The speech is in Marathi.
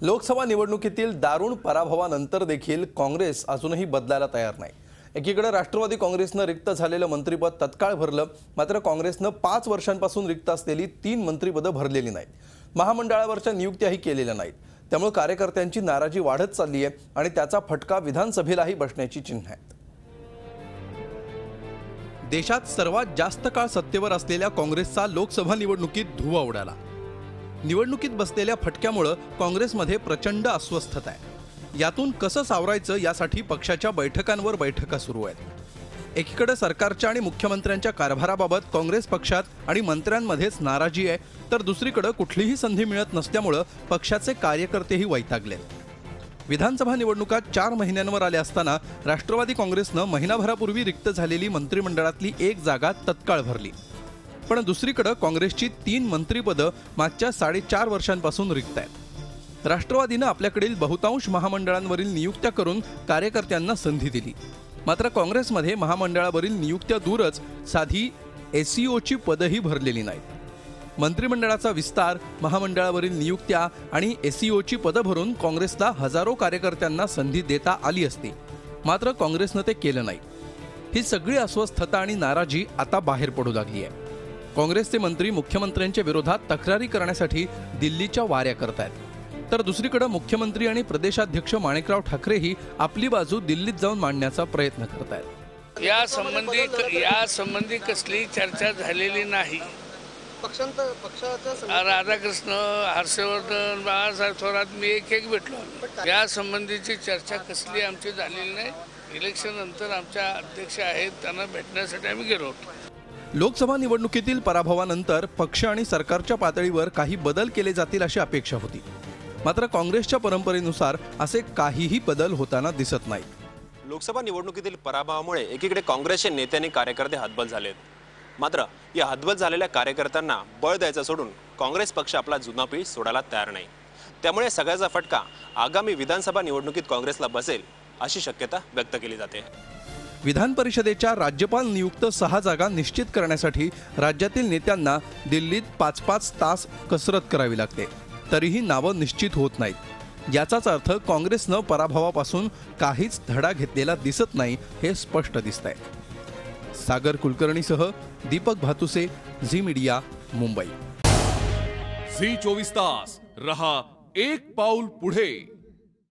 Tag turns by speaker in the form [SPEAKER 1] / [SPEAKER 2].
[SPEAKER 1] लोकसभा निवडणुकीतील दारुण पराभवानंतर देखील काँग्रेस अजूनही बदलायला तयार नाही। एकीकडे राष्ट्रवादी काँग्रेसनं रिक्त झालेलं मंत्रिपद तत्काळ भरलं, मात्र काँग्रेसनं 5 वर्षांपासून रिक्त असलेली 3 मंत्रिपदं भरलेली नाहीत। महामंडळावरच्या नियुक्त्याही केलेल्या नाहीत। त्यामुळे कार्यकर्त्यांची नाराजी वाढत चालली आहे आणि त्याचा फटका विधानसभेलाही बसण्याची चिन्ह आहेत। देशात सर्वात जास्त काळ सत्तेवर असलेल्या काँग्रेसचा लोकसभा निवडणुकीत धुव्वा उडाला। निवडणुकीत बसलेल्या फटक्यामुळे काँग्रेसमध्ये प्रचंड अस्वस्थता आहे। यातून कसं सावरायचं यासाठी पक्षाच्या बैठकांवर बैठका सुरू आहेत। एकीकडे सरकारच्या आणि मुख्यमंत्र्यांच्या कारभाराबाबत काँग्रेस पक्षात आणि मंत्र्यांमध्येच नाराजी आहे, तर दुसरीकडे कुठलीही संधी मिळत नसल्यामुळे पक्षाचे कार्यकर्तेही वैतागलेत। विधानसभा निवडणुका 4 महिन्यांवर आल्या असताना राष्ट्रवादी काँग्रेसनं महिनाभरापूर्वी रिक्त झालेली मंत्रिमंडळातली एक जागा तत्काळ भरली, पण दुसरीकडे काँग्रेसची 3 मंत्रिपदं मागच्या 4.5 वर्षांपासून रिक्त आहेत। राष्ट्रवादीनं आपल्याकडील बहुतांश महामंडळांवरील नियुक्त्या करून कार्यकर्त्यांना संधी दिली, मात्र काँग्रेसमध्ये महामंडळावरील नियुक्त्या दूरच साधी एसईओची पदही भरलेली नाहीत। मंत्रिमंडळाचा विस्तार, महामंडळावरील नियुक्त्या आणि एसईओची पदं भरून काँग्रेसला हजारो कार्यकर्त्यांना संधी देता आली असती, मात्र काँग्रेसनं ते केलं नाही। ही सगळी अस्वस्थता आणि नाराजी आता बाहेर पडू लागली आहे। काँग्रेसचे मंत्री मुख्यमंत्र्यांच्या विरोधात तक्रारी करण्यासाठी दिल्लीच्या वाऱ्या करतायत, तर दुसरीकडे मुख्यमंत्री आणि प्रदेशाध्यक्ष माणिकराव ठाकरेही आपली बाजू दिल्लीत जाऊन मांडण्याचा प्रयत्न करतायत।
[SPEAKER 2] या संबंधी कसली चर्चा झालेली नाही। राधाकृष्ण, हर्षवर्धन, बाळासाहेब थोरात मी एक भेटलो। या संबंधीची चर्चा कसली आमची झालेली नाही। इलेक्शन नंतर आमच्या अध्यक्ष आहेत, त्यांना भेटण्यासाठी आम्ही गेलो।
[SPEAKER 1] लोकसभा निवडणुकीतील पराभवानंतर पक्ष आणि सरकारच्या पातळीवर काही बदल केले जातील अशी अपेक्षा होती, मात्र काँग्रेसच्या परंपरेनुसार असे काहीही बदल होताना दिसत नाही।
[SPEAKER 3] लोकसभा निवडणुकीतील पराभवामुळे एकीकडे काँग्रेसचे नेते आणि कार्यकर्ते हतबल झालेत, मात्र या हतबल झालेल्या कार्यकर्त्यांना बळ द्यायचं सोडून काँग्रेस पक्ष आपला जुना पीठ सोडायला तयार नाही। त्यामुळे सगळ्याचा फटका आगामी विधानसभा निवडणुकीत काँग्रेसला बसेल अशी शक्यता व्यक्त केली जाते।
[SPEAKER 1] विधान परिषदेच्या राज्यपाल नियुक्त 6 जागा निश्चित करण्यासाठी राज्यातील नेत्यांना दिल्लीत 5-5 तास कसरत करावी लागते, तरीही नावं निश्चित होत नाहीत। याचाच अर्थ काँग्रेसनं पराभवापासून काहीच धडा घेतलेला दिसत नाही हे स्पष्ट दिसतंय। सागर कुलकर्णीसह दीपक भातुसे, झी मीडिया, मुंबई।
[SPEAKER 4] झी 24 तास रहा एक पाऊल पुढे।